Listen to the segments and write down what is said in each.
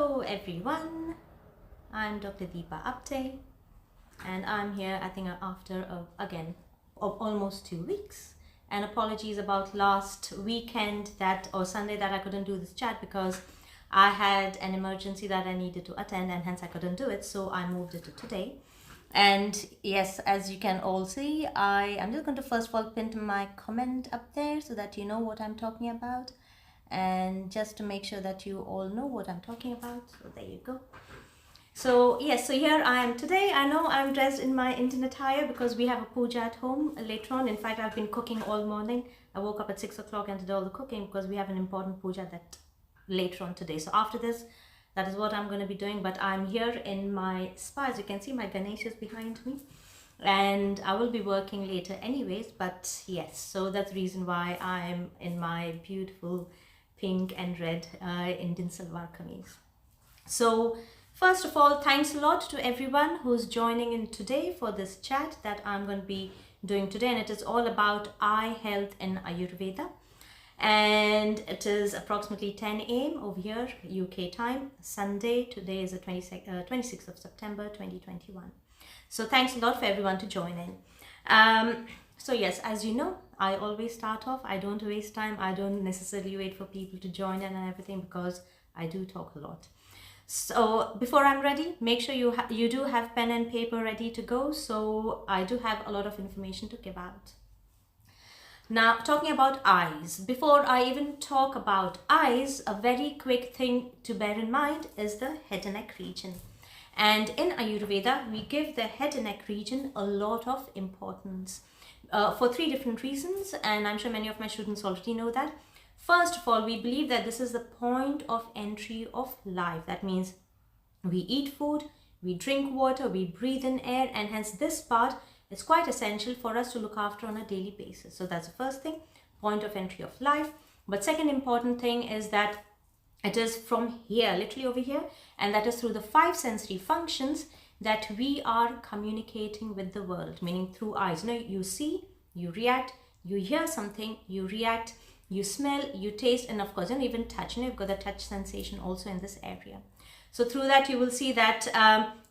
Hello everyone, I'm Dr. Deepa Apte and I'm here I think after again of almost 2 weeks, and apologies about last weekend or Sunday that I couldn't do this chat because I had an emergency that I needed to attend and hence I couldn't do it, so I moved it to today. And yes, as you can all see, I am just going to first of all pin my comment up there so that you know what I'm talking about, and just to make sure that you all know what I'm talking about. So there you go. So yes, so here I am today. I know I'm dressed in my Indian attire because we have a puja at home later on. In fact, I've been cooking all morning. I woke up at 6 o'clock and did all the cooking because we have an important puja that later on today. So after this, that is what I'm going to be doing. But I'm here in my spa. As you can see, my Ganesh is behind me. And I will be working later anyways. But yes, so that's the reason why I'm in my beautiful pink and red Indian salwar kameez. So first of all, thanks a lot to everyone who's joining in today for this chat that I'm going to be doing today, and it is all about eye health in Ayurveda, and it is approximately 10 a.m. over here UK time, Sunday. Today is the 26th of September 2021. So thanks a lot for everyone to join in. So yes, as you know, I always start off, I don't waste time, I don't necessarily wait for people to join in and everything because I do talk a lot. So before I'm ready, make sure you do have pen and paper ready to go. So I do have a lot of information to give out. Now, talking about eyes, before I even talk about eyes, a very quick thing to bear in mind is the head and neck region. And in Ayurveda, we give the head and neck region a lot of importance for 3 different reasons, and I'm sure many of my students already know that. First of all, we believe that this is the point of entry of life. That means we eat food, we drink water, we breathe in air, and hence this part is quite essential for us to look after on a daily basis. So that's the first thing, point of entry of life. But second important thing is that it is from here, literally over here, and that is through the 5 sensory functions that we are communicating with the world, meaning through eyes. You know, you see, you react, you hear something, you react, you smell, you taste, and of course, you even touch. You know, you've got the touch sensation also in this area. So through that, you will see that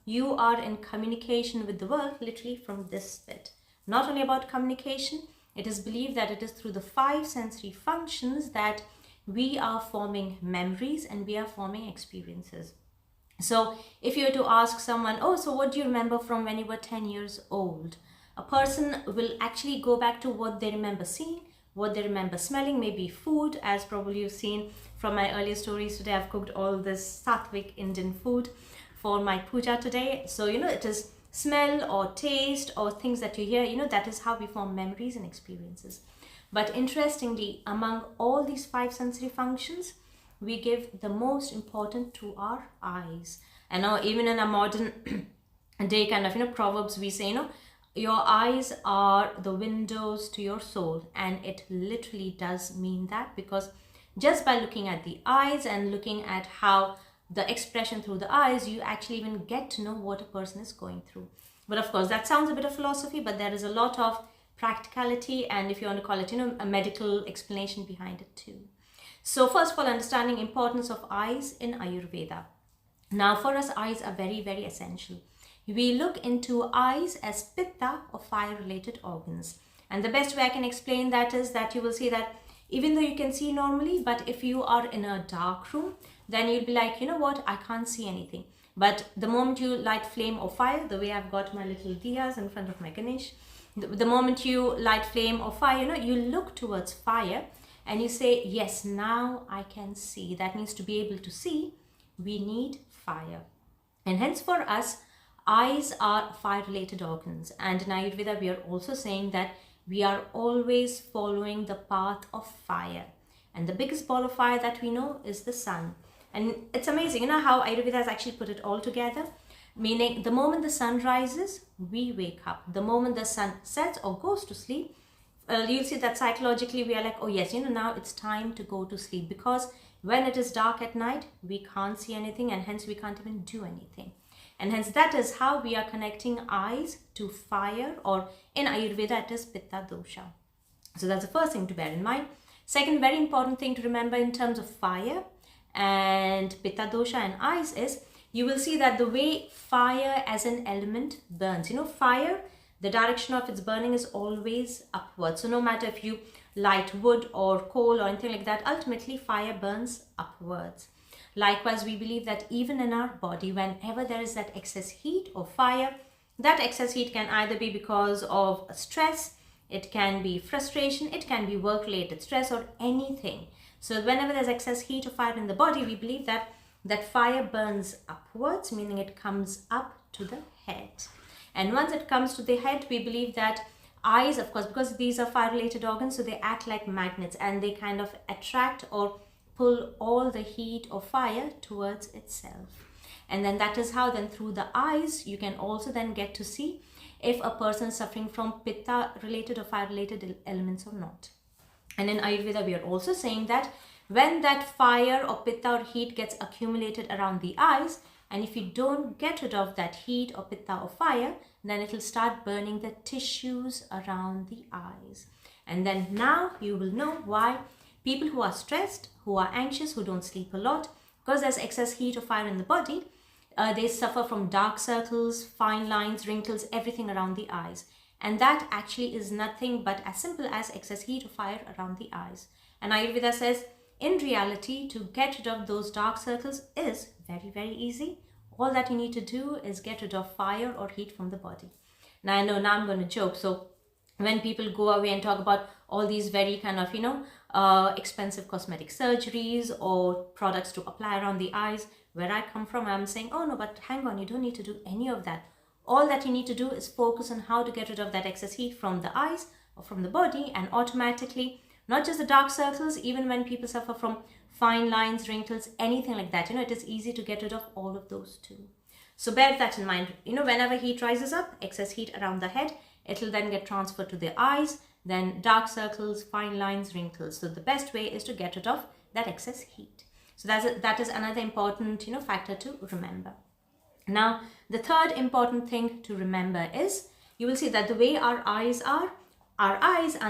you are in communication with the world, literally from this bit. Not only about communication, it is believed that it is through the 5 sensory functions that we are forming memories and we are forming experiences. So if you were to ask someone, oh, so what do you remember from when you were 10 years old? A person will actually go back to what they remember seeing, what they remember smelling, maybe food, as probably you've seen from my earlier stories today. I've cooked all this Sattvic Indian food for my puja today. So, you know, it is smell or taste or things that you hear, you know, that is how we form memories and experiences. But interestingly, among all these 5 sensory functions, we give the most important to our eyes. And now even in a modern day kind of, you know, proverbs, we say, you know, your eyes are the windows to your soul. And it literally does mean that, because just by looking at the eyes and looking at how the expression through the eyes, you actually even get to know what a person is going through. But of course, that sounds a bit of philosophy, but there is a lot of practicality, and if you want to call it, you know, a medical explanation behind it too. So first of all, understanding importance of eyes in Ayurveda. Now for us, eyes are very, very essential. We look into eyes as pitta or fire related organs. And the best way I can explain that is that you will see that even though you can see normally, but if you are in a dark room, then you'll be like, you know what, I can't see anything. But the moment you light flame or fire, the way I've got my little diyas in front of my Ganesh, the moment you light flame or fire, you know, you look towards fire and you say, yes, now I can see. That means to be able to see, we need fire. And hence for us, eyes are fire-related organs. And in Ayurveda, we are also saying that we are always following the path of fire. And the biggest ball of fire that we know is the sun. And it's amazing, you know, how Ayurveda has actually put it all together. Meaning, the moment the sun rises, we wake up. The moment the sun sets or goes to sleep, you'll see that psychologically we are like, oh yes, you know, now it's time to go to sleep, because when it is dark at night, we can't see anything, and hence we can't even do anything. And hence that is how we are connecting eyes to fire, or in Ayurveda it is pitta dosha. So that's the first thing to bear in mind. Second very important thing to remember in terms of fire and Pitta dosha and eyes is, you will see that the way fire as an element burns. Fire, the direction of its burning is always upwards. So no matter if you light wood or coal or anything like that, ultimately fire burns upwards. Likewise, we believe that even in our body, whenever there is that excess heat or fire, that excess heat can either be because of stress, it can be frustration, it can be work-related stress or anything. So whenever there's excess heat or fire in the body, we believe that fire burns upwards, meaning it comes up to the head. And once it comes to the head, we believe that eyes, of course, because these are fire-related organs, so they act like magnets and they kind of attract or pull all the heat or fire towards itself. And then that is how then through the eyes, you can also then get to see if a person is suffering from Pitta-related or fire-related elements or not. And in Ayurveda, we are also saying that when that fire or Pitta or heat gets accumulated around the eyes, and if you don't get rid of that heat or Pitta or fire, then it will start burning the tissues around the eyes. And then now you will know why people who are stressed, who are anxious, who don't sleep a lot, because there's excess heat or fire in the body, they suffer from dark circles, fine lines, wrinkles, everything around the eyes. And that actually is nothing but as simple as excess heat or fire around the eyes. And Ayurveda says, in reality, to get rid of those dark circles is very, very easy. All that you need to do is get rid of fire or heat from the body. Now, I know now I'm going to joke. So when people go away and talk about all these very kind of, expensive cosmetic surgeries or products to apply around the eyes, where I come from, I'm saying, oh no, but hang on, you don't need to do any of that. All that you need to do is focus on how to get rid of that excess heat from the eyes or from the body, and automatically, not just the dark circles, even when people suffer from fine lines, wrinkles, anything like that, it is easy to get rid of all of those too. So bear that in mind. Whenever heat rises up, excess heat around the head, it will then get transferred to the eyes, then dark circles, fine lines, wrinkles. So the best way is to get rid of that excess heat. So that is another important, factor to remember. Now, the third important thing to remember is, you will see that the way our eyes are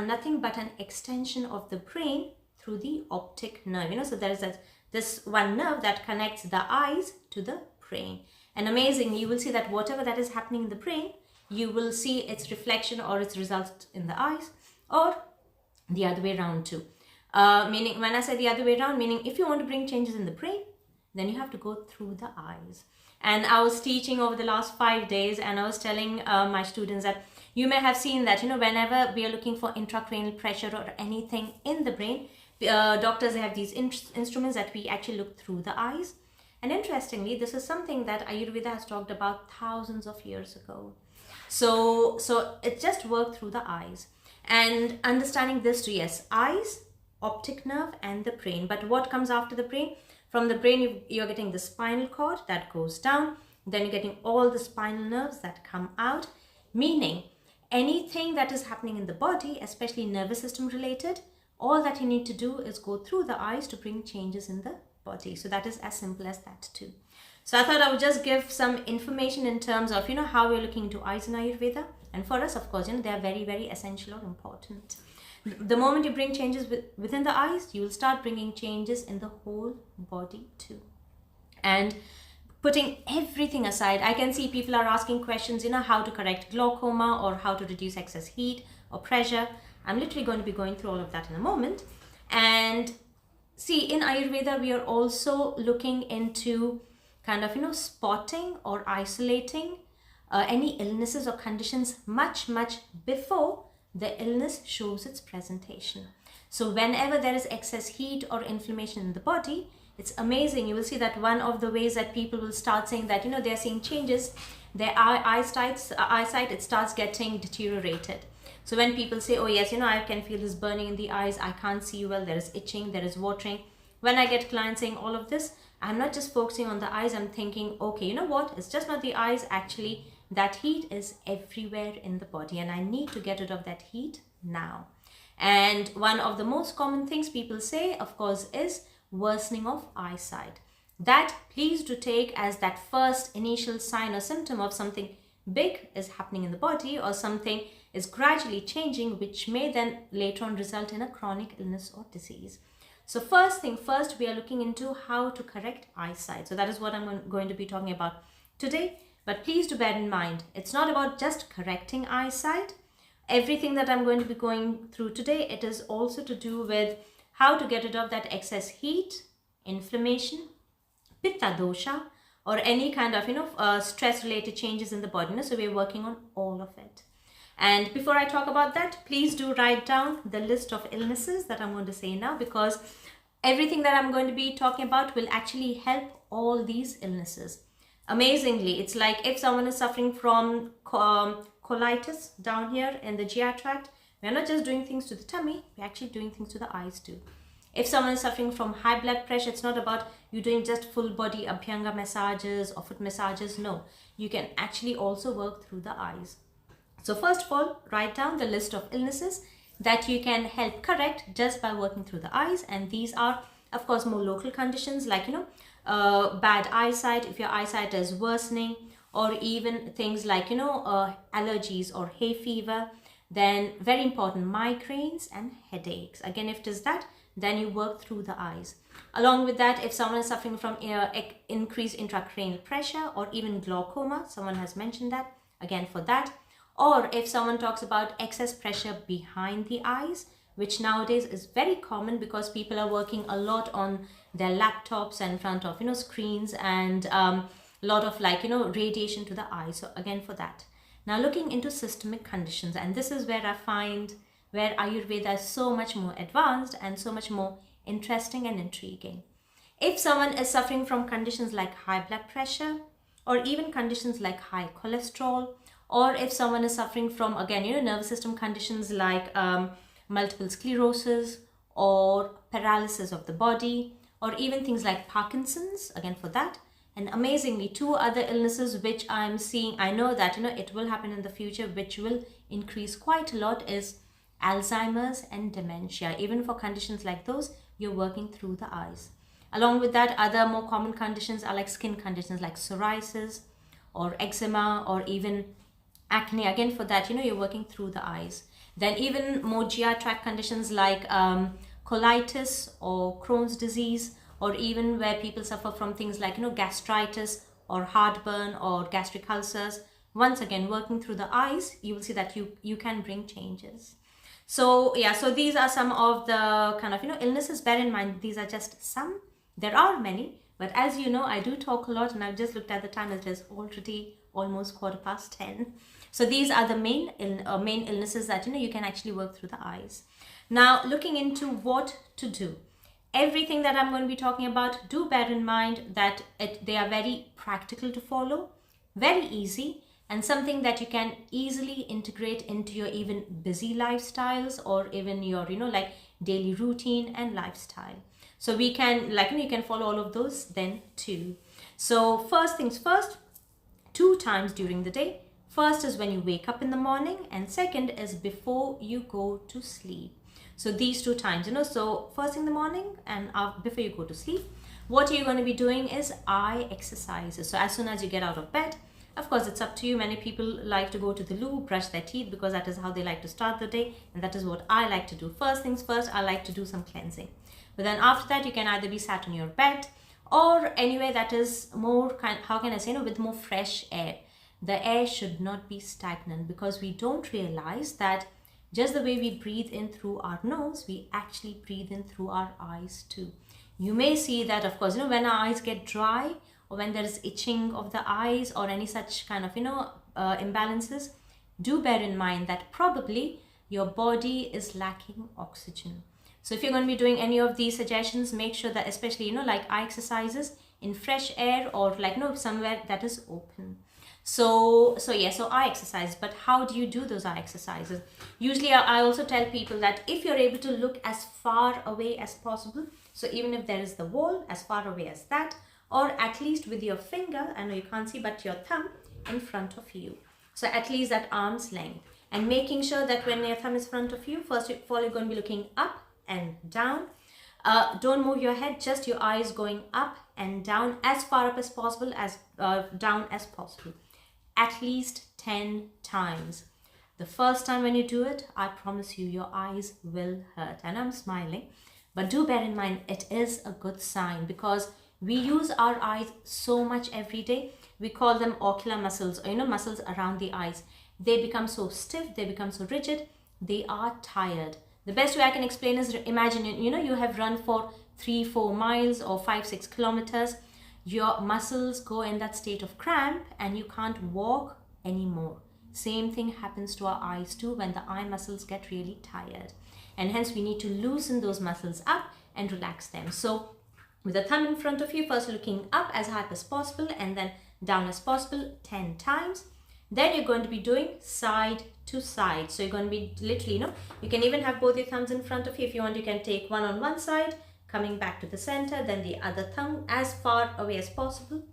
nothing but an extension of the brain through the optic nerve. So there is this one nerve that connects the eyes to the brain. And amazingly, you will see that whatever that is happening in the brain, you will see its reflection or its result in the eyes, or the other way around too. Meaning, when I say the other way around, meaning if you want to bring changes in the brain, then you have to go through the eyes. And I was teaching over the last 5 days, and I was telling my students that you may have seen that, whenever we are looking for intracranial pressure or anything in the brain, doctors have these instruments that we actually look through the eyes. And interestingly, this is something that Ayurveda has talked about thousands of years ago. So it just worked through the eyes. And understanding this too, yes, eyes, optic nerve, and the brain. But what comes after the brain? From the brain, you're getting the spinal cord that goes down. Then you're getting all the spinal nerves that come out. Meaning, anything that is happening in the body, especially nervous system related, all that you need to do is go through the eyes to bring changes in the body. So that is as simple as that too. So I thought I would just give some information in terms of, how we're looking into eyes in Ayurveda. And for us, of course, they are very, very essential or important. The moment you bring changes within the eyes, you will start bringing changes in the whole body too. And putting everything aside, I can see people are asking questions, how to correct glaucoma or how to reduce excess heat or pressure. I'm literally going to be going through all of that in a moment. And see, in Ayurveda, we are also looking into kind of, spotting or isolating any illnesses or conditions much, much before the illness shows its presentation. So whenever there is excess heat or inflammation in the body, it's amazing. You will see that one of the ways that people will start saying that, they're seeing changes, their eyesight, it starts getting deteriorated. So when people say, oh yes, I can feel this burning in the eyes, I can't see well, there is itching, there is watering. When I get clients saying all of this, I'm not just focusing on the eyes, I'm thinking, okay, you know what? It's just not the eyes, actually, that heat is everywhere in the body and I need to get rid of that heat now. And one of the most common things people say, of course, is worsening of eyesight. That please do take as that first initial sign or symptom of something big is happening in the body or something is gradually changing, which may then later on result in a chronic illness or disease. So first thing first, we are looking into how to correct eyesight. So that is what I'm going to be talking about today. But please do bear in mind, it's not about just correcting eyesight. Everything that I'm going to be going through today, it is also to do with how to get rid of that excess heat, inflammation, pitta dosha, or any kind of stress related changes in the body. So we're working on all of it. And before I talk about that, please do write down the list of illnesses that I'm going to say now, because everything that I'm going to be talking about will actually help all these illnesses. Amazingly, it's like if someone is suffering from colitis down here in the GI tract, we're not just doing things to the tummy, we're actually doing things to the eyes too. If someone is suffering from high blood pressure, it's not about you doing just full body Abhyanga massages or foot massages. No, you can actually also work through the eyes. So first of all, write down the list of illnesses that you can help correct just by working through the eyes. And these are, of course, more local conditions like, bad eyesight, if your eyesight is worsening, or even things like, allergies or hay fever. Then very important, migraines and headaches. Again, if it is that, then you work through the eyes. Along with that, if someone is suffering from increased intracranial pressure or even glaucoma, someone has mentioned that, again for that. Or if someone talks about excess pressure behind the eyes, which nowadays is very common because people are working a lot on their laptops and in front of screens, and a lot of radiation to the eyes. So again for that. Now looking into systemic conditions, and this is where I find where Ayurveda is so much more advanced and so much more interesting and intriguing. If someone is suffering from conditions like high blood pressure, or even conditions like high cholesterol, or if someone is suffering from, again, nervous system conditions like multiple sclerosis or paralysis of the body, or even things like Parkinson's, again for that. And amazingly, two other illnesses which I'm seeing, I know that it will happen in the future, which will increase quite a lot, is Alzheimer's and dementia. Even for conditions like those, you're working through the eyes. Along with that, other more common conditions are like skin conditions like psoriasis or eczema or even acne. Again for that, you're working through the eyes. Then even more GI tract conditions like colitis or Crohn's disease, or even where people suffer from things like gastritis or heartburn or gastric ulcers. Once again, working through the eyes, you will see that you can bring changes. So yeah, so these are some of the kind of illnesses. Bear in mind, these are just some. There are many, but as you know, I do talk a lot, and I've just looked at the time. It is already almost 10:15. So these are the main illnesses that you can actually work through the eyes. Now looking into what to do. Everything that I'm going to be talking about, do bear in mind that they are very practical to follow, very easy, and something that you can easily integrate into your even busy lifestyles or even your daily routine and lifestyle. So we can you can follow all of those then too. So first things first, 2 times during the day. First is when you wake up in the morning, and second is before you go to sleep. So these 2 times, so first thing in the morning and before you go to sleep, what you're going to be doing is eye exercises. So as soon as you get out of bed, of course, it's up to you. Many people like to go to the loo, brush their teeth, because that is how they like to start the day. And that is what I like to do. First things first, I like to do some cleansing. But then after that, you can either be sat on your bed or anywhere that is more, how can I say, with more fresh air. The air should not be stagnant, because we don't realize that just the way we breathe in through our nose, we actually breathe in through our eyes too. You may see that, of course, when our eyes get dry, or when there is itching of the eyes or any such kind of imbalances, do bear in mind that probably your body is lacking oxygen. So if you're going to be doing any of these suggestions, make sure that, especially like eye exercises, in fresh air or somewhere that is open. So eye exercise. But how do you do those eye exercises? Usually I also tell people that if you're able to look as far away as possible, so even if there is the wall, as far away as that, or at least with your finger, I know you can't see, but your thumb in front of you. So at least at arm's length. And making sure that when your thumb is in front of you, first of all, you're going to be looking up and down. Don't move your head, just your eyes going up and down, as far up as possible, as down as possible. At least 10 times. The first time when you do it, I promise you, your eyes will hurt. And I'm smiling But do bear in mind, it is a good sign because we use our eyes so much every day. We call them ocular muscles, or muscles around the eyes. They become so stiff, they become so rigid, they are tired. The best way I can explain is, imagine, you have run for 3-4 miles or 5-6 kilometers. Your muscles go in that state of cramp and you can't walk anymore. Same thing happens to our eyes too when the eye muscles get really tired. And hence we need to loosen those muscles up and relax them. So with the thumb in front of you, first looking up as high as possible and then down as possible 10 times. Then you're going to be doing side to side. So you're going to be literally, you can even have both your thumbs in front of you. If you want, you can take one on one side, coming back to the center, then the other thumb as far away as possible,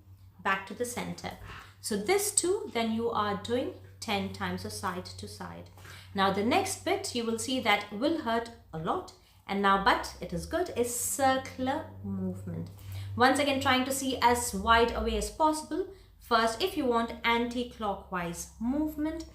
back to the center. So this too, then you are doing 10 times, so side to side. Now the next bit you will see that will hurt a lot, and now but it is good, is circular movement. Once again, trying to see as wide away as possible. First, if you want, anti-clockwise movement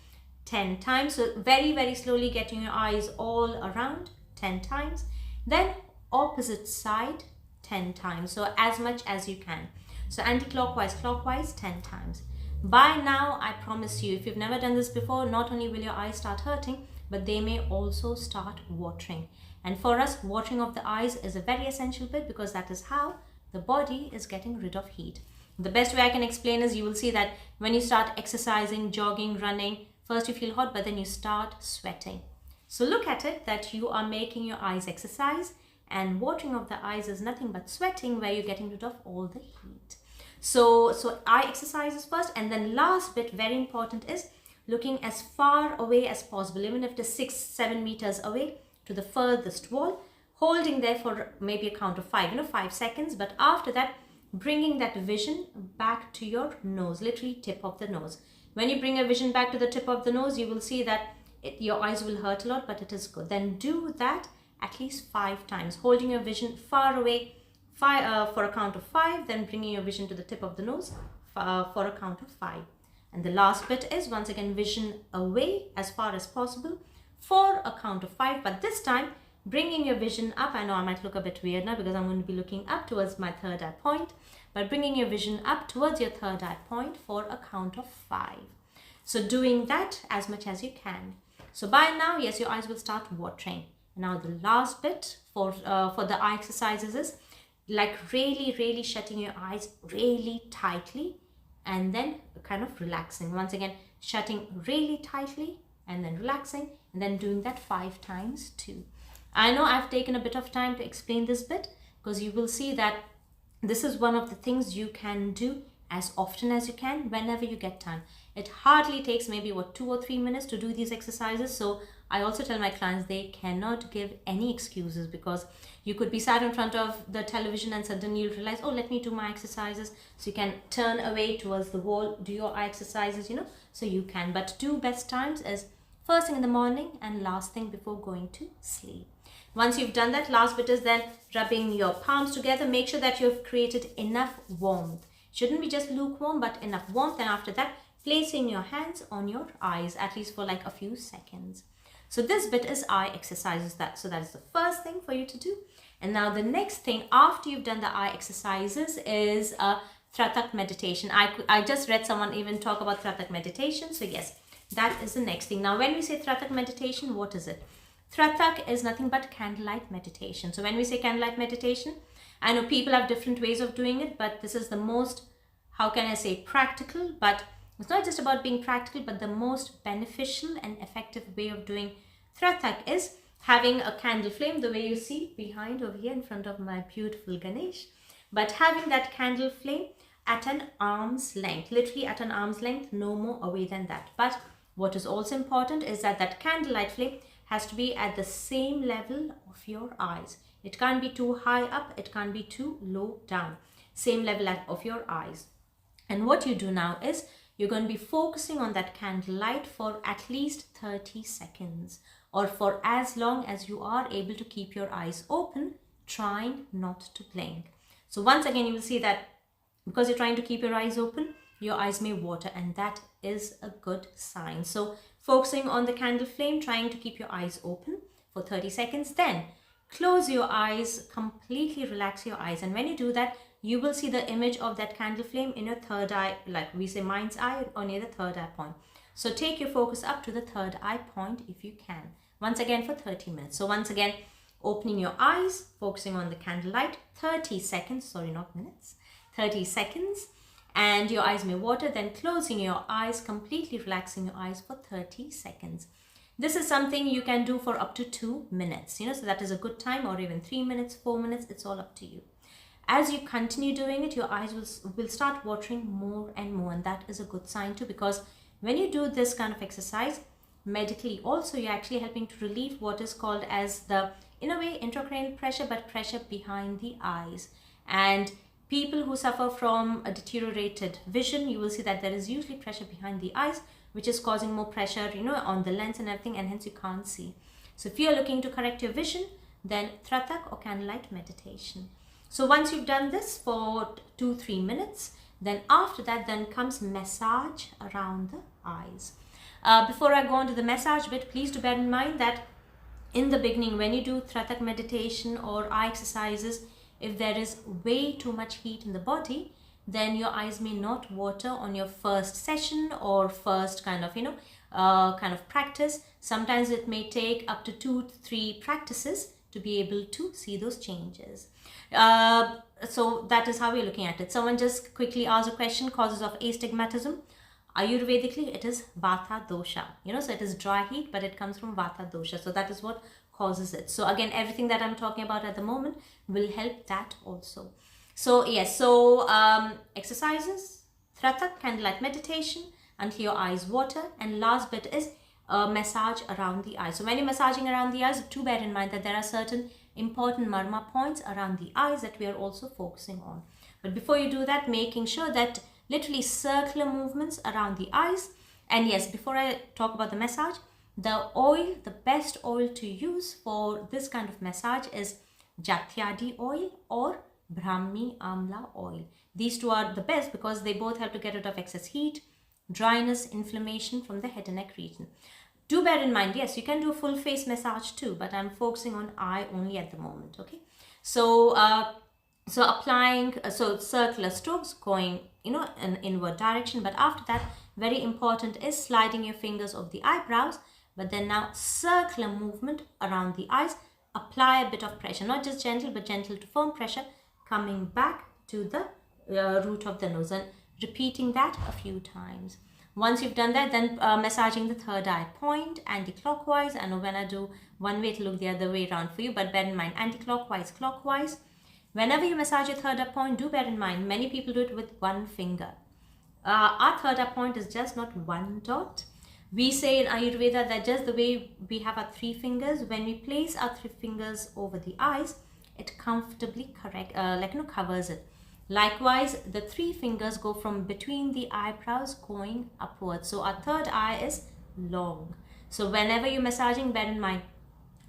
10 times. So very, very slowly getting your eyes all around 10 times. Then opposite side 10 times. So as much as you can. So anti-clockwise, clockwise 10 times. By now, I promise you, if you've never done this before, not only will your eyes start hurting, but they may also start watering. And for us, watering of the eyes is a very essential bit because that is how the body is getting rid of heat. The best way I can explain is you will see that when you start exercising, jogging, running, first you feel hot, but then you start sweating. So look at it that you are making your eyes exercise, and watering of the eyes is nothing but sweating where you're getting rid of all the heat. So eye exercises first, and then last bit, very important, is looking as far away as possible, even if it is 6-7 meters away to the furthest wall, holding there for maybe a count of 5, 5 seconds. But after that, bringing that vision back to your nose, literally tip of the nose. When you bring a vision back to the tip of the nose, you will see that your eyes will hurt a lot, but it is good. Then do that at least 5 times, holding your vision far away for a count of 5, then bringing your vision to the tip of the nose for a count of 5. And the last bit is once again vision away as far as possible for a count of 5, but this time bringing your vision up. I know I might look a bit weird now because I'm going to be looking up towards my third eye point, but bringing your vision up towards your third eye point for a count of 5. So doing that as much as you can. So by now, yes, your eyes will start watering. Now the last bit for the eye exercises is like really shutting your eyes really tightly and then kind of relaxing. Once again, shutting really tightly and then relaxing, and then doing that 5 times too. I know I've taken a bit of time to explain this bit because you will see that this is one of the things you can do as often as you can whenever you get time. It hardly takes maybe 2 or 3 minutes to do these exercises. So I also tell my clients they cannot give any excuses, because you could be sat in front of the television and suddenly you'll realize, oh, let me do my exercises. So you can turn away towards the wall, do your eye exercises, so you can. But 2 best times is first thing in the morning and last thing before going to sleep. Once you've done that, last bit is then rubbing your palms together. Make sure that you've created enough warmth. Shouldn't be just lukewarm, but enough warmth. And after that, placing your hands on your eyes, at least for like a few seconds. So this bit is eye exercises. So that is the first thing for you to do. And now the next thing after you've done the eye exercises is a Tratak meditation. I just read someone even talk about Tratak meditation. So yes, that is the next thing. Now when we say Tratak meditation, what is it? Tratak is nothing but candlelight meditation. So when we say candlelight meditation, I know people have different ways of doing it, but this is the most, how can I say, practical, but it's not just about being practical, but the most beneficial and effective way of doing Tratak is having a candle flame, the way you see behind over here in front of my beautiful Ganesh, but having that candle flame at an arm's length, literally at an arm's length, no more away than that. But what is also important is that that candlelight flame has to be at the same level of your eyes. It can't be too high up, it can't be too low down. Same level of your eyes. And what you do now is you're going to be focusing on that candlelight for at least 30 seconds or for as long as you are able to keep your eyes open, trying not to blink. So once again, you will see that because you're trying to keep your eyes open, your eyes may water, and that is a good sign. So focusing on the candle flame, trying to keep your eyes open for 30 seconds. Then close your eyes, completely relax your eyes. And when you do that, you will see the image of that candle flame in your third eye, like we say mind's eye, or near the third eye point. So take your focus up to the third eye point if you can. Once again for 30 minutes. So once again, opening your eyes, focusing on the candlelight, 30 seconds, sorry, not minutes, 30 seconds. And your eyes may water, then closing your eyes, completely relaxing your eyes for 30 seconds. This is something you can do for up to 2 minutes, so that is a good time, or even 3 minutes, 4 minutes, it's all up to you. As you continue doing it, your eyes will start watering more and more, and that is a good sign too, because when you do this kind of exercise, medically also, you're actually helping to relieve what is called as the, in a way, intracranial pressure, but pressure behind the eyes. And people who suffer from a deteriorated vision, you will see that there is usually pressure behind the eyes, which is causing more pressure, on the lens and everything, and hence you can't see. So if you're looking to correct your vision, then Tratak or candlelight meditation. So once you've done this for 2-3 minutes, then after that, then comes massage around the eyes. Before I go on to the massage bit, please do bear in mind that in the beginning, when you do Tratak meditation or eye exercises, if there is way too much heat in the body, then your eyes may not water on your first session or first kind of practice. Sometimes it may take up to 2 to 3 practices to be able to see those changes. So that is how we're looking at it. Someone just quickly asked a question, causes of astigmatism. Ayurvedically, it is Vata dosha, so it is dry heat, but it comes from Vata dosha. So that is what causes it. So again, everything that I'm talking about at the moment will help that also. So yes, exercises, Tratak, candlelight meditation, until your eyes water, and last bit is massage around the eyes. So when you're massaging around the eyes, do bear in mind that there are certain important marma points around the eyes that we are also focusing on. But before you do that, making sure that literally circular movements around the eyes. And yes, before I talk about the massage, the best oil to use for this kind of massage is Jatyadi oil or Brahmi Amla oil. These two are the best because they both help to get rid of excess heat, dryness, inflammation from the head and neck region. Do bear in mind, yes, you can do full face massage too, but I'm focusing on eye only at the moment, okay? So applying, circular strokes going, in inward direction, but after that, very important is sliding your fingers over the eyebrows, but then now circular movement around the eyes, apply a bit of pressure, not just gentle, but gentle to firm pressure, coming back to the root of the nose, and repeating that a few times. Once you've done that, then massaging the third eye point anti-clockwise. I know when I do one way, to look the other way around for you, but bear in mind anti-clockwise, clockwise. Whenever you massage your third eye point, do bear in mind, many people do it with one finger. Our third eye point is just not one dot. We say in Ayurveda that just the way we have our 3 fingers, when we place our 3 fingers over the eyes, it comfortably covers it. Likewise, the 3 fingers go from between the eyebrows going upwards. So our third eye is long. So whenever you're massaging, bear in mind,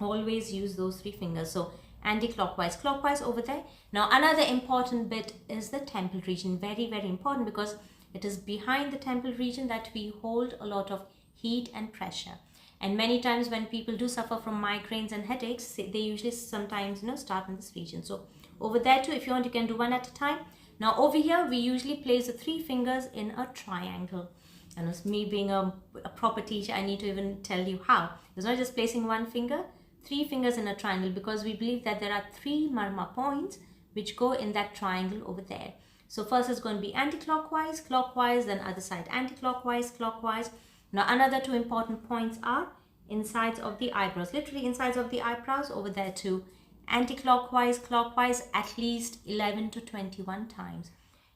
always use those 3 fingers. So anti-clockwise, clockwise over there. Now another important bit is the temple region. Very, very important, because it is behind the temple region that we hold a lot of heat and pressure. And many times when people do suffer from migraines and headaches, they usually sometimes start in this region. So over there too, if you want, you can do one at a time. Now over here, we usually place the 3 fingers in a triangle. And as me being a proper teacher, I need to even tell you how. It's not just placing one finger, 3 fingers in a triangle, because we believe that there are 3 marma points which go in that triangle over there. So first is going to be anti-clockwise, clockwise, then other side anti-clockwise, clockwise. Now another 2 important points are insides of the eyebrows, literally insides of the eyebrows over there too. Anti-clockwise, clockwise, at least 11 to 21 times.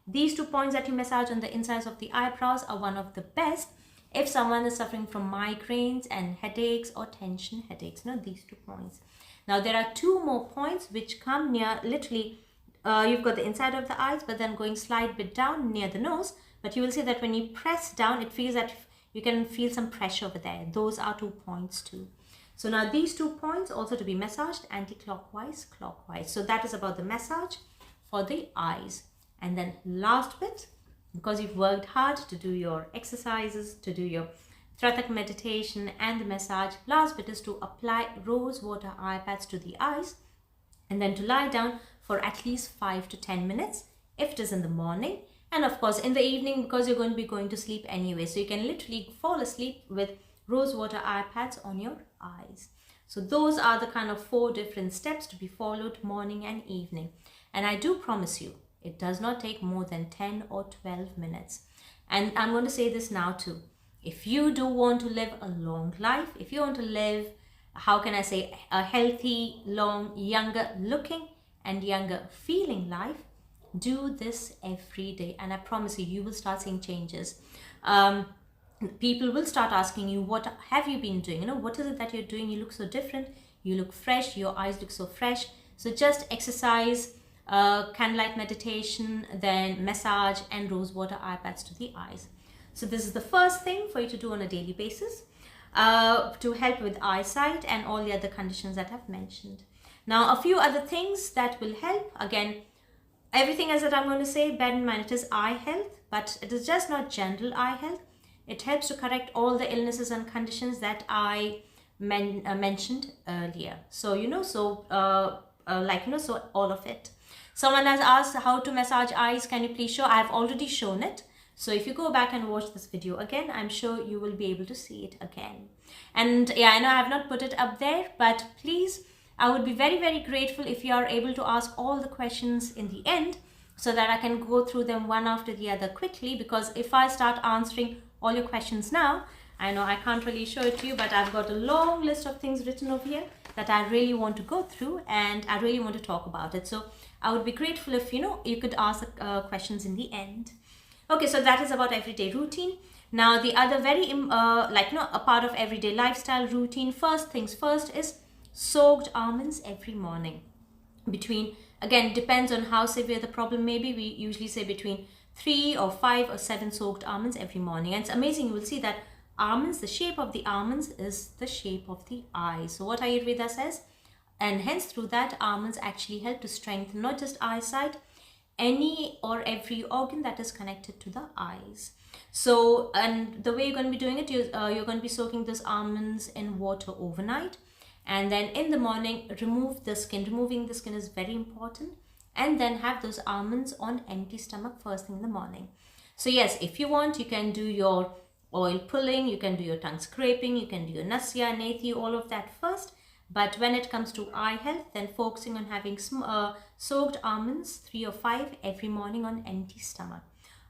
These 2 points that you massage on the insides of the eyebrows are one of the best if someone is suffering from migraines and headaches or tension headaches. These 2 points. Now there are 2 more points which come near, literally you've got the inside of the eyes, but then going slight bit down near the nose. But you will see that when you press down, it feels that you can feel some pressure over there. Those are 2 points too. So now these 2 points also to be massaged anti-clockwise, clockwise. So that is about the massage for the eyes. And then last bit, because you've worked hard to do your exercises, to do your Tratak meditation and the massage, last bit is to apply rose water eye pads to the eyes and then to lie down for at least 5 to 10 minutes if it is in the morning, and of course in the evening, because you're going to be going to sleep anyway, so you can literally fall asleep with rose water eye pads on your eyes. So those are the kind of 4 different steps to be followed morning and evening, and I do promise you it does not take more than 10 or 12 minutes. And I'm going to say this now too, if you do want to live a long life, if you want to live, how can I say, a healthy, long, younger looking and younger feeling life, do this every day, and I promise you, you will start seeing changes. People will start asking you, what have you been doing? What is it that you're doing? You look so different, you look fresh, your eyes look so fresh. So just exercise, candlelight meditation, then massage and rose water eye pads to the eyes. So this is the first thing for you to do on a daily basis to help with eyesight and all the other conditions that I've mentioned. Now, a few other things that will help. Again, everything else that I'm going to say, bear in mind, it is eye health, but it is just not general eye health. It helps to correct all the illnesses and conditions that I mentioned earlier. So, so all of it. Someone has asked how to massage eyes. Can you please show? I have already shown it. So if you go back and watch this video again, I'm sure you will be able to see it again. And yeah, I know I have not put it up there, but please, I would be very, very grateful if you are able to ask all the questions in the end so that I can go through them one after the other quickly, because if I start answering all your questions now, I know I can't really show it to you, but I've got a long list of things written over here that I really want to go through and I really want to talk about it. So I would be grateful if, you could ask questions in the end. Okay, so that is about everyday routine. Now, the other very, a part of everyday lifestyle routine, first things first, is soaked almonds every morning. Again, depends on how severe the problem may be. We usually say between 3 or 5 or 7 soaked almonds every morning. And it's amazing, you will see that almonds, the shape of the almonds is the shape of the eye. So what Ayurveda says, and hence through that, almonds actually help to strengthen not just eyesight, any or every organ that is connected to the eyes. So, and the way you're going to be doing it, you're going to be soaking those almonds in water overnight, and then in the morning remove the skin. Removing the skin is very important, and then have those almonds on empty stomach first thing in the morning. So yes, if you want, you can do your oil pulling, you can do your tongue scraping, you can do your nasya, nethi, all of that first. But when it comes to eye health, then focusing on having soaked almonds, 3 or 5 every morning on empty stomach.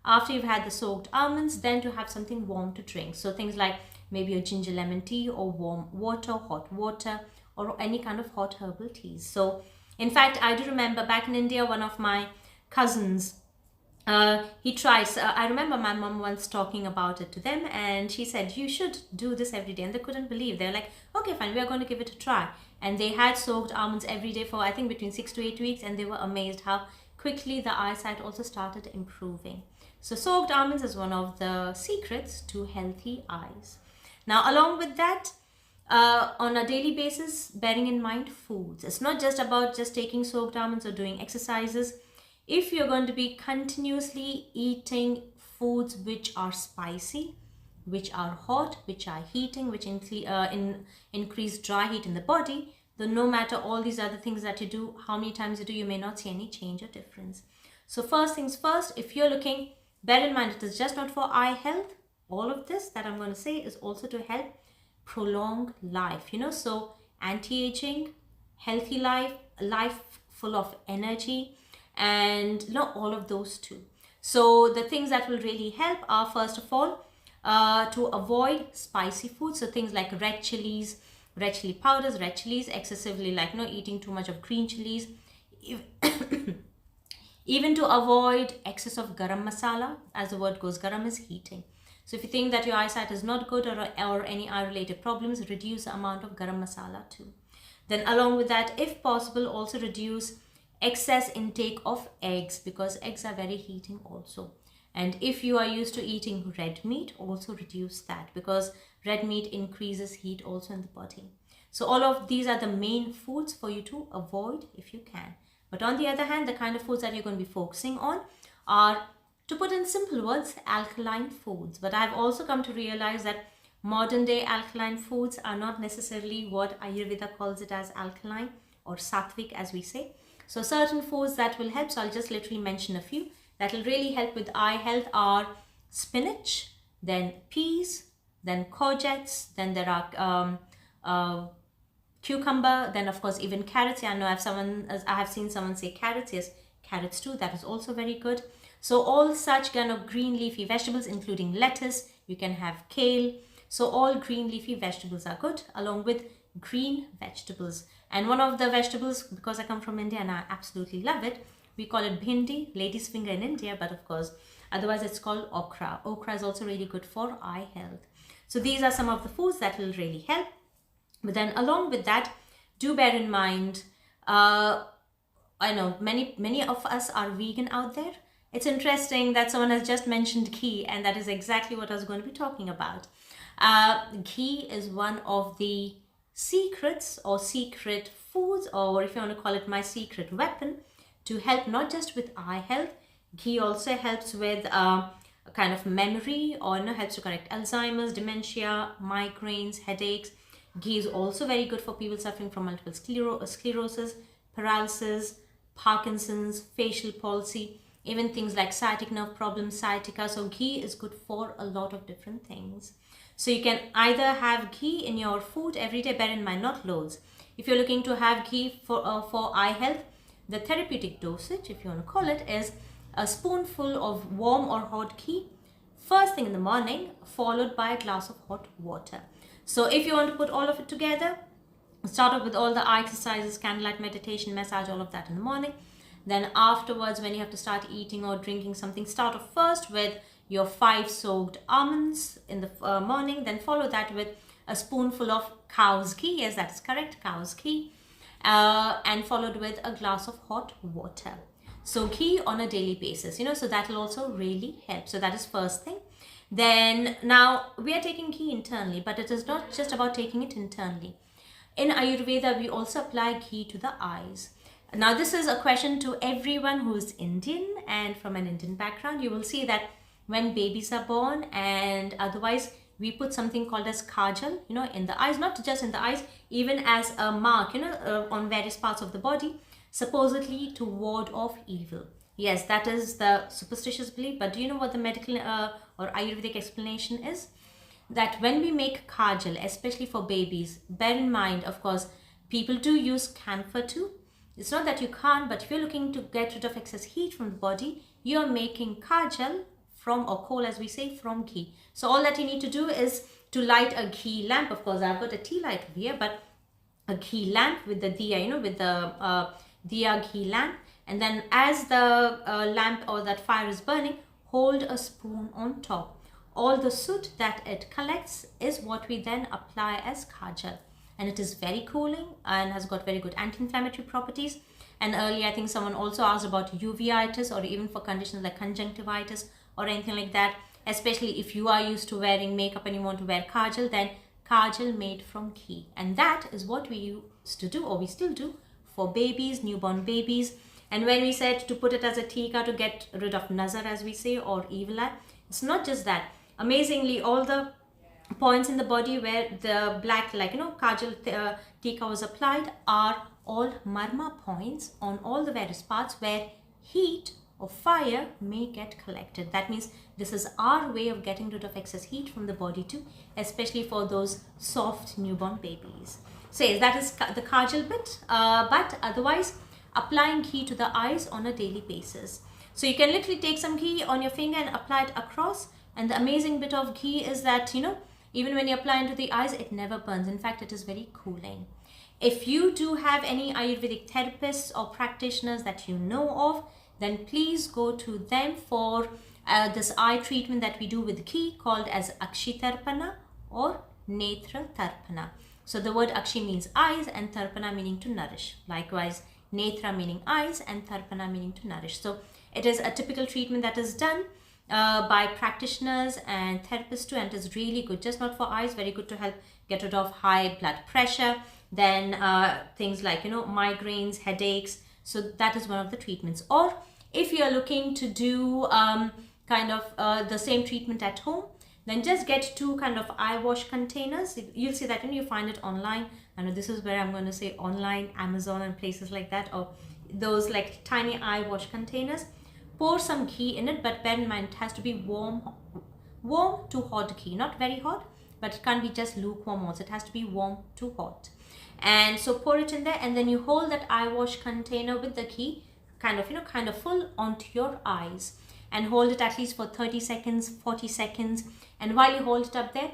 After you've had the soaked almonds, then to have something warm to drink. So things like maybe a ginger lemon tea or warm water, hot water, or any kind of hot herbal teas. So in fact, I do remember back in India, one of my cousins, he tries. I remember my mom once talking about it to them, and she said, you should do this every day. And they couldn't believe. They're like, okay, fine, we are going to give it a try. And they had soaked almonds every day for, I think, between 6 to 8 weeks, and they were amazed how quickly the eyesight also started improving. So soaked almonds is one of the secrets to healthy eyes. Now, along with that, on a daily basis, bearing in mind foods. It's not just about just taking soaked almonds or doing exercises. If you're going to be continuously eating foods which are spicy, which are hot, which are heating, which increase dry heat in the body, then no matter all these other things that you do, how many times you do, you may not see any change or difference. So first things first, if you're looking, bear in mind, it is just not for eye health. All of this that I'm going to say is also to help prolong life, so anti-aging, healthy life full of energy, and all of those too. So the things that will really help are, first of all, to avoid spicy food. So things like red chilies, red chili powders, red chilies, excessively eating too much of green chilies, even to avoid excess of garam masala. As the word goes, garam is heating. So if you think that your eyesight is not good or any eye related problems, reduce the amount of garam masala too. Then along with that, if possible, also reduce excess intake of eggs, because eggs are very heating also. And if you are used to eating red meat, also reduce that, because red meat increases heat also in the body. So all of these are the main foods for you to avoid if you can. But on the other hand, the kind of foods that you're going to be focusing on are, to put in simple words, alkaline foods. But I've also come to realize that modern day alkaline foods are not necessarily what Ayurveda calls it as alkaline. or sattvic as we say. So certain foods that will help, so I'll just literally mention a few that will really help with eye health are spinach, then peas, then courgettes, then there are cucumber, then of course even carrots. I know I have seen someone say carrots. Yes, carrots too, that is also very good. So all such kind of green leafy vegetables, including lettuce, you can have kale. So all green leafy vegetables are good, along with green vegetables. And one of the vegetables, because I come from India and I absolutely love it, we call it bhindi, lady's finger in India, but of course otherwise it's called okra. Okra is also really good for eye health. So these are some of the foods that will really help. But then along with that, do bear in mind, I know many of us are vegan out there. It's interesting that someone has just mentioned ghee, and that is exactly what I was going to be talking about. Ghee is one of the secrets or secret foods, or if you want to call it my secret weapon, to help not just with eye health. Ghee also helps with a kind of memory, or helps to correct Alzheimer's, dementia, migraines, headaches. Ghee is also very good for people suffering from multiple sclerosis, paralysis, Parkinson's, facial palsy, even things like sciatic nerve problems, sciatica. So ghee is good for a lot of different things. So you can either have ghee in your food every day, bear in mind not loads. If you're looking to have ghee for eye health, the therapeutic dosage, if you want to call it, is a spoonful of warm or hot ghee first thing in the morning, followed by a glass of hot water. So if you want to put all of it together, start off with all the eye exercises, candlelight meditation, massage, all of that in the morning. Then afterwards, when you have to start eating or drinking something, start off first with your 5 soaked almonds in the morning, then follow that with a spoonful of cow's ghee. Yes, that is correct, cow's ghee, and followed with a glass of hot water. So ghee on a daily basis, so that will also really help. So that is first thing. Then now we are taking ghee internally, but it is not just about taking it internally. In Ayurveda, we also apply ghee to the eyes. Now this is a question to everyone who is Indian and from an Indian background. You will see that when babies are born and otherwise, we put something called as kajal, in the eyes, not just in the eyes, even as a mark, on various parts of the body, supposedly to ward off evil. Yes, that is the superstitious belief. But do you know what the medical or Ayurvedic explanation is? That when we make kajal, especially for babies, bear in mind, of course, people do use camphor too. It's not that you can't, but if you're looking to get rid of excess heat from the body, you're making kajal from, or kohl as we say, from ghee. So all that you need to do is to light a ghee lamp. Of course, I've got a tea light here, but a ghee lamp with the diya, with the diya ghee lamp. And then as the lamp or that fire is burning, hold a spoon on top. All the soot that it collects is what we then apply as kajal. And it is very cooling and has got very good anti-inflammatory properties. And earlier, I think someone also asked about uveitis, or even for conditions like conjunctivitis or anything like that. Especially if you are used to wearing makeup and you want to wear kajal, then kajal made from ghee. And that is what we used to do, or we still do, for babies, newborn babies. And when we said to put it as a tika to get rid of nazar, as we say, or evil eye, it's not just that. Amazingly, all the points in the body where the black, kajal tika was applied are all marma points on all the various parts where heat or fire may get collected. That means this is our way of getting rid of excess heat from the body too, especially for those soft newborn babies. So yes, that is the kajal bit, but otherwise applying ghee to the eyes on a daily basis. So you can literally take some ghee on your finger and apply it across. And the amazing bit of ghee is that, even when you apply into the eyes, it never burns. In fact, it is very cooling. If you do have any Ayurvedic therapists or practitioners that you know of, then please go to them for this eye treatment that we do with ghee called as Akshi Tarpana or Netra Tarpana. So the word Akshi means eyes and Tarpana meaning to nourish. Likewise, Netra meaning eyes and Tarpana meaning to nourish. So it is a typical treatment that is done by practitioners and therapists too, and it is really good, just not for eyes, very good to help get rid of high blood pressure, then things like migraines, headaches. So that is one of the treatments. Or if you are looking to do the same treatment at home, then just get 2 kind of eye wash containers. You'll see that when you find it online. I know this is where I'm going to say online, Amazon and places like that, or those like tiny eye wash containers. Pour some ghee in it, but bear in mind it has to be warm to hot ghee, not very hot, but it can't be just lukewarm also. It has to be warm to hot. And so pour it in there, and then you hold that eye wash container with the ghee kind of full onto your eyes, and hold it at least for 30 seconds, 40 seconds. And while you hold it up there,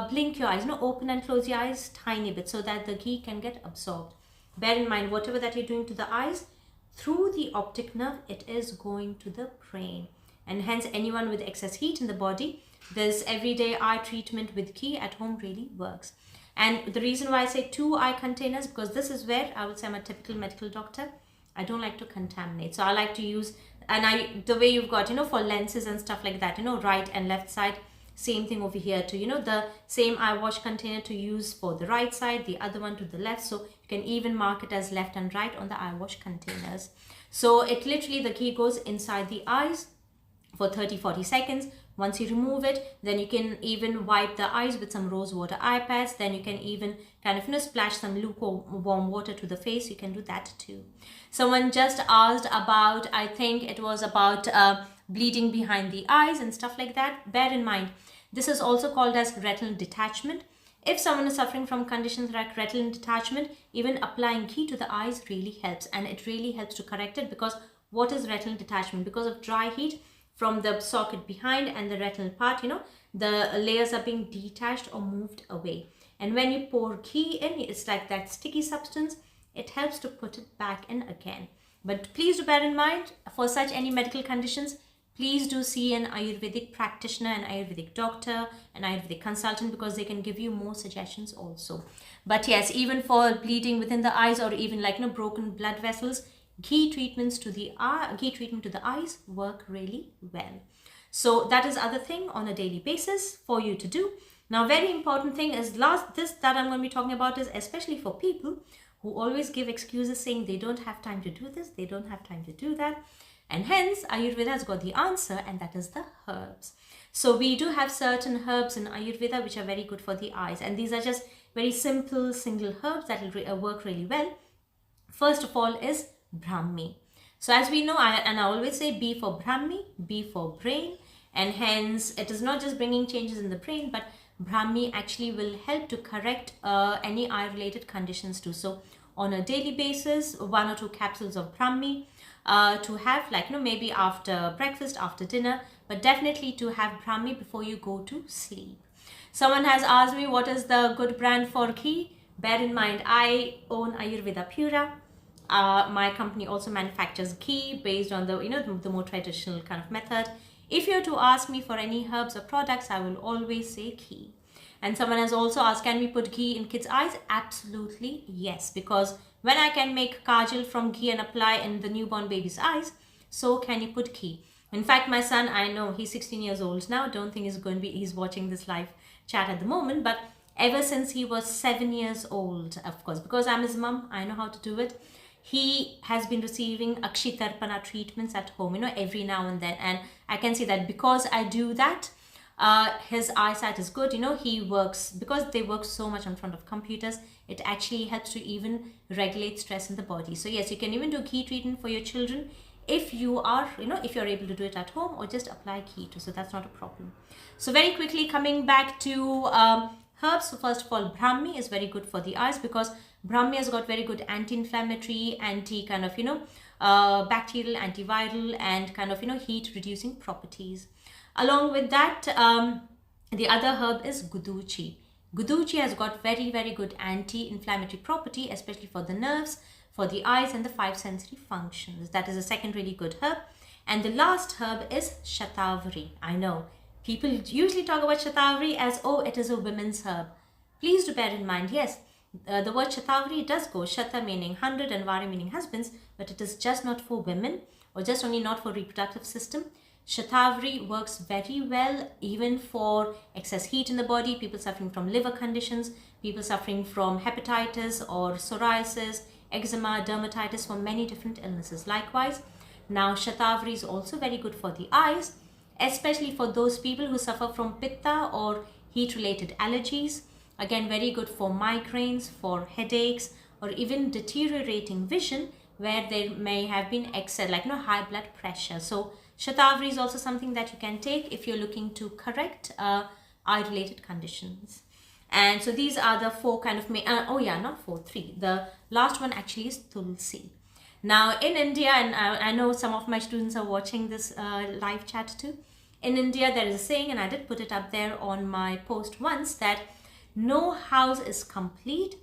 blink your eyes, open and close your eyes tiny bit so that the ghee can get absorbed. Bear in mind, whatever that you're doing to the eyes, through the optic nerve, it is going to the brain. And hence, anyone with excess heat in the body, this everyday eye treatment with ghee at home really works. And the reason why I say 2 eye containers, because this is where I would say I'm a typical medical doctor. I don't like to contaminate. So I like to use, and the way you've got, for lenses and stuff like that, right and left side, same thing over here too, the same eye wash container to use for the right side, the other one to the left. So you can even mark it as left and right on the eye wash containers. So it literally, the ghee goes inside the eyes for 30-40 seconds. Once you remove it, then you can even wipe the eyes with some rose water eye pads. Then you can even kind of splash some lukewarm water to the face. You can do that too. Someone just asked about, I think it was about bleeding behind the eyes and stuff like that. Bear in mind, this is also called as retinal detachment. If someone is suffering from conditions like retinal detachment, even applying ghee to the eyes really helps, and it really helps to correct it. Because what is retinal detachment? Because of dry heat from the socket behind and the retinal part, the layers are being detached or moved away. And when you pour ghee in, it's like that sticky substance. It helps to put it back in again. But please do bear in mind, for such any medical conditions, please do see an Ayurvedic practitioner, an Ayurvedic doctor, an Ayurvedic consultant, because they can give you more suggestions also. But yes, even for bleeding within the eyes, or even like broken blood vessels, ghee treatment to the eyes work really well. So that is other thing on a daily basis for you to do. Now, very important thing is this that I'm going to be talking about is especially for people who always give excuses saying they don't have time to do this, they don't have time to do that. And hence, Ayurveda has got the answer, and that is the herbs. So we do have certain herbs in Ayurveda which are very good for the eyes. And these are just very simple single herbs that will work really well. First of all is Brahmi. So as we know, I always say B for Brahmi, B for brain. And hence, it is not just bringing changes in the brain, but Brahmi actually will help to correct any eye-related conditions too. So on a daily basis, 1 or 2 capsules of Brahmi to have, maybe after breakfast, after dinner, but definitely to have Brahmi before you go to sleep. Someone has asked me what is the good brand for ghee. Bear in mind, I own Ayurveda Pura. My company also manufactures ghee based on the more traditional kind of method. If you're to ask me for any herbs or products, I will always say ghee. And someone has also asked, can we put ghee in kids' eyes? Absolutely yes, because when I can make kajal from ghee and apply in the newborn baby's eyes, so can you put ghee. In fact, my son, I know he's 16 years old now. Don't think he's watching this live chat at the moment, but ever since he was 7 years old, of course, because I'm his mom, I know how to do it. He has been receiving Akshitarpana treatments at home, every now and then. And I can see that because I do that, his eyesight is good. He works, because they work so much in front of computers, it actually helps to even regulate stress in the body. So yes, you can even do ghee treatment for your children if you are, if you're able to do it at home, or just apply ghee too. So that's not a problem. So very quickly coming back to herbs. So first of all, Brahmi is very good for the eyes, because Brahmi has got very good anti-inflammatory, bacterial, antiviral, and heat reducing properties. Along with that, the other herb is Guduchi. Guduchi has got very, very good anti-inflammatory property, especially for the nerves, for the eyes, and the 5 sensory functions. That is a second really good herb. And the last herb is Shatavari. I know people usually talk about Shatavari as, oh, it is a women's herb. Please do bear in mind, yes, the word Shatavari does go, Shata meaning 100 and Vari meaning husbands, but it is just not for women, or just only not for reproductive system. Shatavari works very well even for excess heat in the body, people suffering from liver conditions, people suffering from hepatitis or psoriasis, eczema, dermatitis, for many different illnesses. Likewise, now Shatavari is also very good for the eyes, especially for those people who suffer from pitta or heat related allergies. Again, very good for migraines, for headaches, or even deteriorating vision where there may have been excess, like high blood pressure. So Shatavari is also something that you can take if you're looking to correct eye related conditions. And so these are the four kind of not four, three. The last one actually is Tulsi. Now in India, and I know some of my students are watching this live chat too. In India, there is a saying, and I did put it up there on my post once, that no house is complete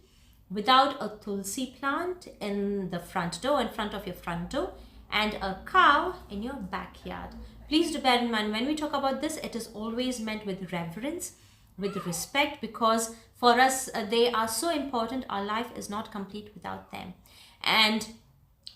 without a Tulsi plant in the front door, in front of your front door, and a cow in your backyard. Please do bear in mind, when we talk about this, it is always meant with reverence, with respect, because for us, they are so important. Our life is not complete without them. And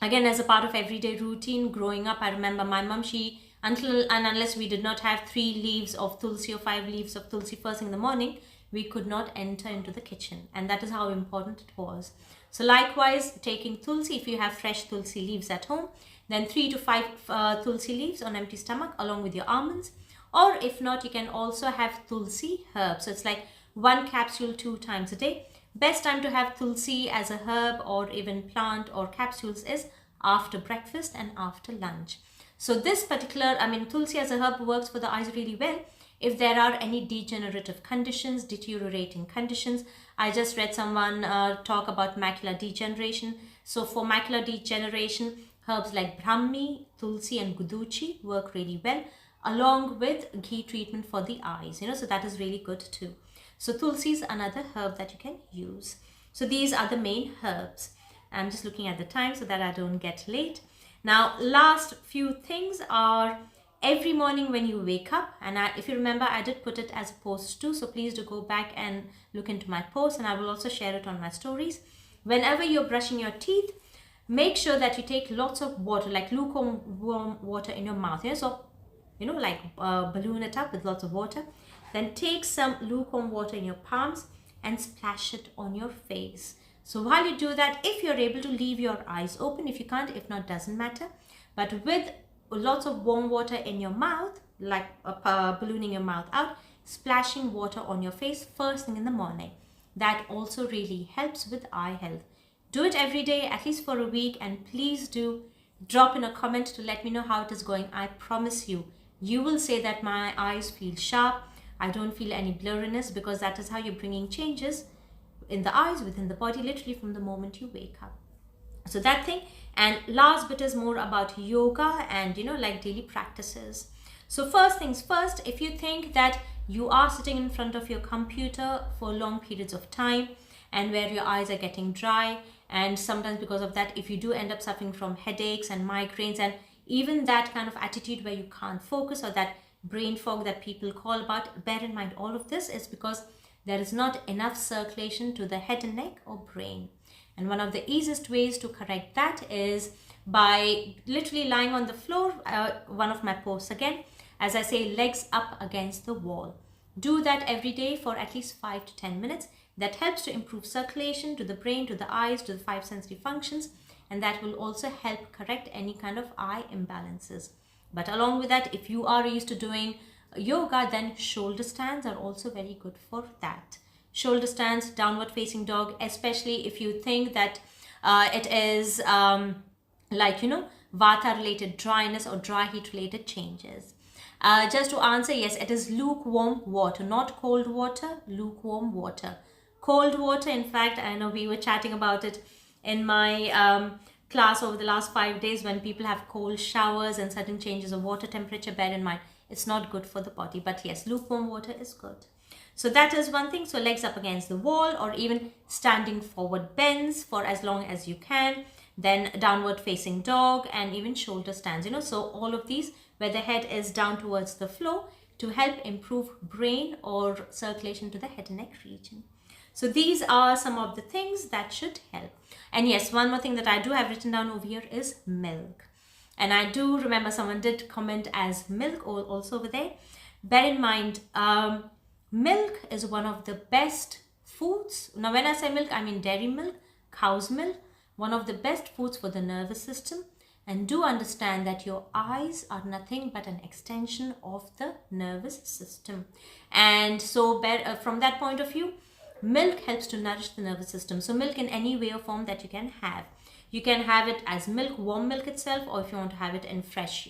again, as a part of everyday routine, growing up, I remember my mom, she, until and unless we did not have 3 leaves of Tulsi or 5 leaves of Tulsi first thing in the morning, we could not enter into the kitchen. And that is how important it was. So likewise, taking Tulsi, if you have fresh Tulsi leaves at home, then 3 to 5 Tulsi leaves on empty stomach along with your almonds. Or if not, you can also have Tulsi herb. So it's like 1 capsule 2 times a day. Best time to have Tulsi as a herb or even plant or capsules is after breakfast and after lunch. So this particular, Tulsi as a herb works for the eyes really well if there are any degenerative conditions, deteriorating conditions. I just read someone talk about macular degeneration. So for macular degeneration, herbs like Brahmi, Tulsi and Guduchi work really well, along with ghee treatment for the eyes, so that is really good too. So Tulsi is another herb that you can use. So these are the main herbs. I'm just looking at the time so that I don't get late. Now, last few things are every morning when you wake up, and if you remember, I did put it as a post too, so please do go back and look into my post, and I will also share it on my stories. Whenever you're brushing your teeth, make sure that you take lots of water, like lukewarm water in your mouth. So, balloon it up with lots of water. Then take some lukewarm water in your palms and splash it on your face. So while you do that, if you're able to leave your eyes open, if you can't, if not, doesn't matter. But with lots of warm water in your mouth, like ballooning your mouth out, splashing water on your face first thing in the morning. That also really helps with eye health. Do it every day, at least for a week, and please do drop in a comment to let me know how it is going. I promise you, you will say that my eyes feel sharp, I don't feel any blurriness, because that is how you're bringing changes in the eyes, within the body, literally from the moment you wake up. So that thing. And last bit is more about yoga and like daily practices. So first things first, if you think that you are sitting in front of your computer for long periods of time and where your eyes are getting dry, and sometimes because of that, if you do end up suffering from headaches and migraines and even that kind of attitude where you can't focus, or that brain fog that people call about, bear in mind all of this is because there is not enough circulation to the head and neck or brain. And one of the easiest ways to correct that is by literally lying on the floor. One of my posts again, as I say, legs up against the wall. Do that every day for at least 5 to 10 minutes. That helps to improve circulation to the brain, to the eyes, to the 5 sensory functions, and that will also help correct any kind of eye imbalances. But along with that, if you are used to doing yoga, then shoulder stands are also very good for that. Shoulder stands, downward facing dog, especially if you think that it is vata related dryness or dry heat related changes. Just to answer, yes, it is lukewarm water, not cold water, lukewarm water. Cold water, in fact, I know we were chatting about it in my class over the last 5 days, when people have cold showers and sudden changes of water temperature, bear in mind, it's not good for the body. But yes, lukewarm water is good. So that is one thing. So legs up against the wall, or even standing forward bends for as long as you can. Then downward facing dog, and even shoulder stands, so all of these where the head is down towards the floor, to help improve brain or circulation to the head and neck region. So these are some of the things that should help. And yes, one more thing that I do have written down over here is milk. And I do remember someone did comment as milk also over there. Bear in mind, milk is one of the best foods. Now, when I say milk, I mean dairy milk, cow's milk, one of the best foods for the nervous system. And do understand that your eyes are nothing but an extension of the nervous system. And so from that point of view, milk helps to nourish the nervous system. So milk in any way or form that you can have. You can have it as milk, warm milk itself, or if you want to have it in fresh,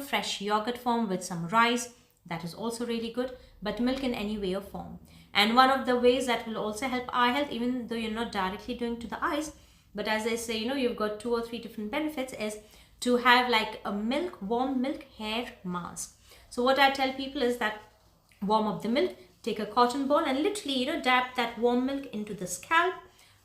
fresh yogurt form with some rice, that is also really good. But milk in any way or form. And one of the ways that will also help eye health, even though you're not directly doing to the eyes, but as I say, you've got 2 or 3 different benefits, is to have like a warm milk hair mask. So what I tell people is that warm up the milk, take a cotton ball and literally, dab that warm milk into the scalp.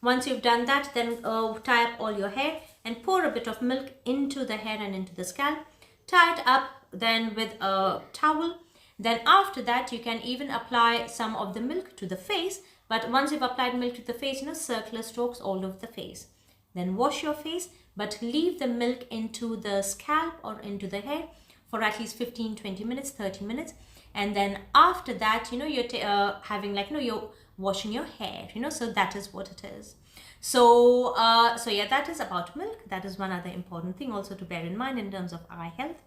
Once you've done that, then tie up all your hair and pour a bit of milk into the hair and into the scalp. Tie it up then with a towel. Then after that, you can even apply some of the milk to the face. But once you've applied milk to the face, circular strokes all over the face. Then wash your face, but leave the milk into the scalp or into the hair for at least 15, 20 minutes, 30 minutes. And then after that, you're having you're washing your hair, so that is what it is. So yeah, that is about milk. That is one other important thing also to bear in mind in terms of eye health.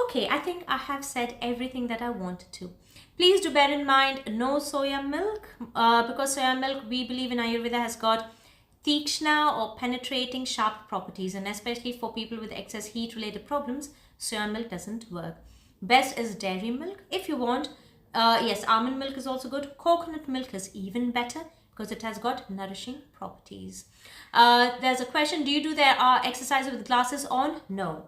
Okay, I think I have said everything that I wanted to. Please do bear in mind, no soya milk, because soya milk, we believe in Ayurveda, has got tikshna or penetrating sharp properties, and especially for people with excess heat related problems, soya milk doesn't work. Best is dairy milk. If you want, yes, almond milk is also good. Coconut milk is even better because it has got nourishing properties. There's a question, do you do the exercise with glasses on? No.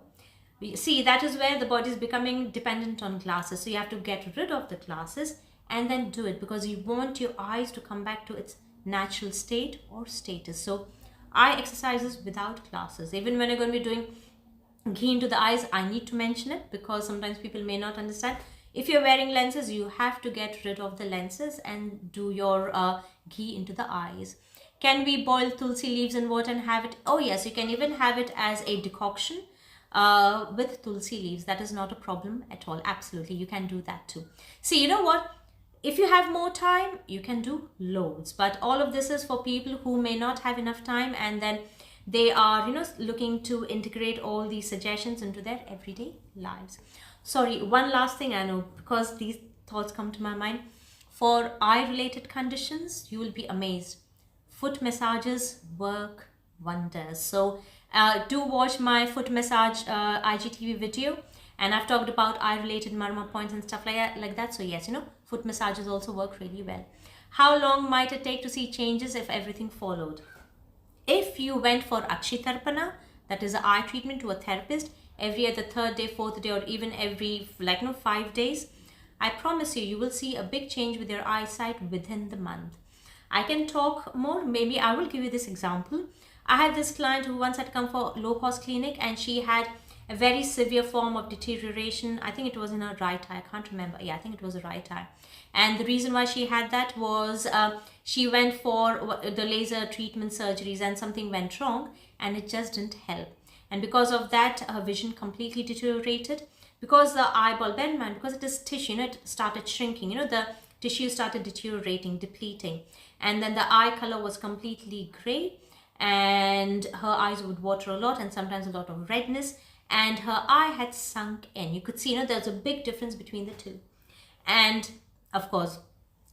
See, that is where the body is becoming dependent on glasses. So you have to get rid of the glasses and then do it, because you want your eyes to come back to its natural state or status. So eye exercises without glasses. Even when you're going to be doing ghee into the eyes, I need to mention it because sometimes people may not understand. If you're wearing lenses, you have to get rid of the lenses and do your ghee into the eyes. Can we boil tulsi leaves in water and have it? Oh yes, you can even have it as a decoction with tulsi leaves. That is not a problem at all. Absolutely, you can do that too. See, you know what? If you have more time, you can do loads. But all of this is for people who may not have enough time, and then they are, looking to integrate all these suggestions into their everyday lives. Sorry, one last thing I know, because these thoughts come to my mind. For eye-related conditions, you will be amazed. Foot massages work wonders. So do watch my foot massage IGTV video, and I've talked about eye-related marma points and stuff like that. So yes, foot massages also work really well. How long might it take to see changes if everything followed? If you went for Akshitarpana, that is an eye treatment to a therapist, every other 3rd day, 4th day, or even every 5 days, I promise you, you will see a big change with your eyesight within the month. I can talk more. Maybe I will give you this example. I had this client who once had come for low-cost clinic, and she had a very severe form of deterioration. I think it was in her right eye. I can't remember. Yeah, I think it was a right eye. And the reason why she had that was she went for the laser treatment surgeries and something went wrong and it just didn't help. And because of that, her vision completely deteriorated. Because the eyeball, bear in mind, because it is tissue, it started shrinking. The tissue started deteriorating, depleting. And then the eye color was completely gray, and her eyes would water a lot and sometimes a lot of redness. And her eye had sunk in. You could see, there's a big difference between the two. And of course,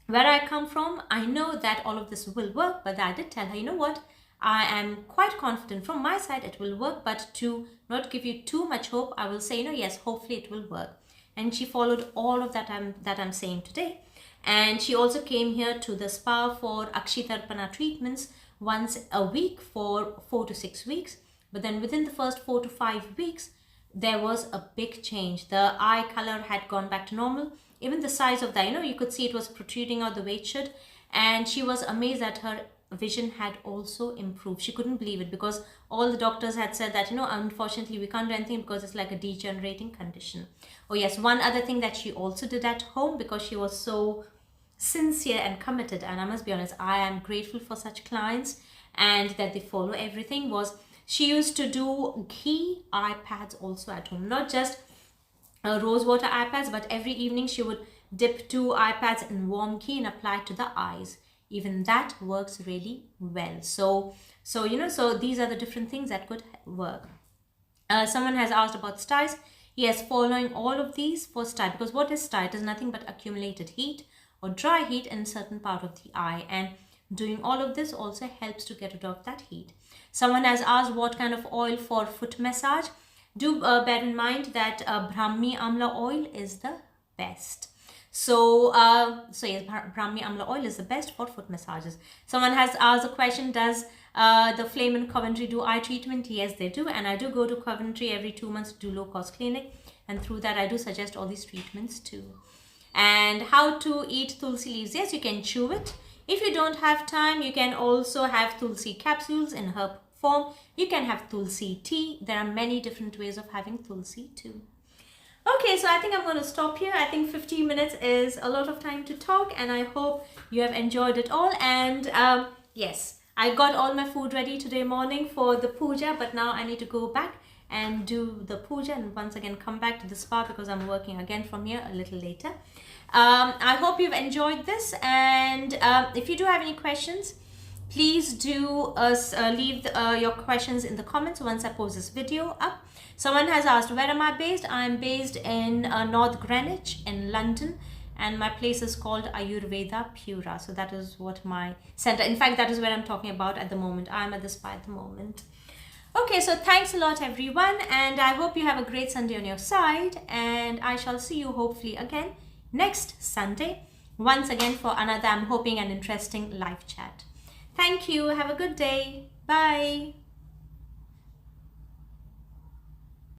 where I come from, I know that all of this will work, but I did tell her, you know what, I am quite confident from my side it will work, but to not give you too much hope, I will say, yes, hopefully it will work. And she followed all of that I'm saying today. And she also came here to the spa for Akshitarpana treatments once a week for 4 to 6 weeks. But then within the first 4 to 5 weeks, there was a big change. The eye color had gone back to normal. Even the size of the, you could see it was protruding out the way it should. And she was amazed that her vision had also improved. She couldn't believe it because all the doctors had said that, unfortunately we can't do anything because it's like a degenerating condition. Oh yes, one other thing that she also did at home, because she was so sincere and committed, and I must be honest, I am grateful for such clients and that they follow everything, was she used to do ghee eye pads also at home. Not just rose water eye pads, but every evening she would dip 2 eye pads in warm ghee and apply it to the eyes. Even that works really well. So these are the different things that could work. Someone has asked about styes. Yes, following all of these for stye, because what is stye? It is nothing but accumulated heat or dry heat in a certain part of the eye, and doing all of this also helps to get rid of that heat. Someone has asked what kind of oil for foot massage. Do bear in mind that Brahmi Amla oil is the best. So yes, Brahmi Amla oil is the best for foot massages. Someone has asked a question, does the Flame in Coventry do eye treatment? Yes, they do. And I do go to Coventry every 2 months to do low-cost clinic. And through that, I do suggest all these treatments too. And how to eat tulsi leaves? Yes, you can chew it. If you don't have time, you can also have tulsi capsules in herb form. You can have tulsi tea. There are many different ways of having tulsi too. Okay, so I think I'm going to stop here. I think 15 minutes is a lot of time to talk, and I hope you have enjoyed it all. And yes, I got all my food ready today morning for the puja, but now I need to go back and do the puja and once again come back to the spa because I'm working again from here a little later. I hope you've enjoyed this, and if you do have any questions, please do leave your questions in the comments once I post this video up. Someone has asked, where am I based? I'm based in North Greenwich in London, and my place is called Ayurveda Pura. So that is what my center, in fact, that is where I'm talking about at the moment. I'm at the spa at the moment. Okay, so thanks a lot everyone, and I hope you have a great Sunday on your side, and I shall see you hopefully again next Sunday, once again for another, I'm hoping, an interesting live chat. Thank you. Have a good day. Bye.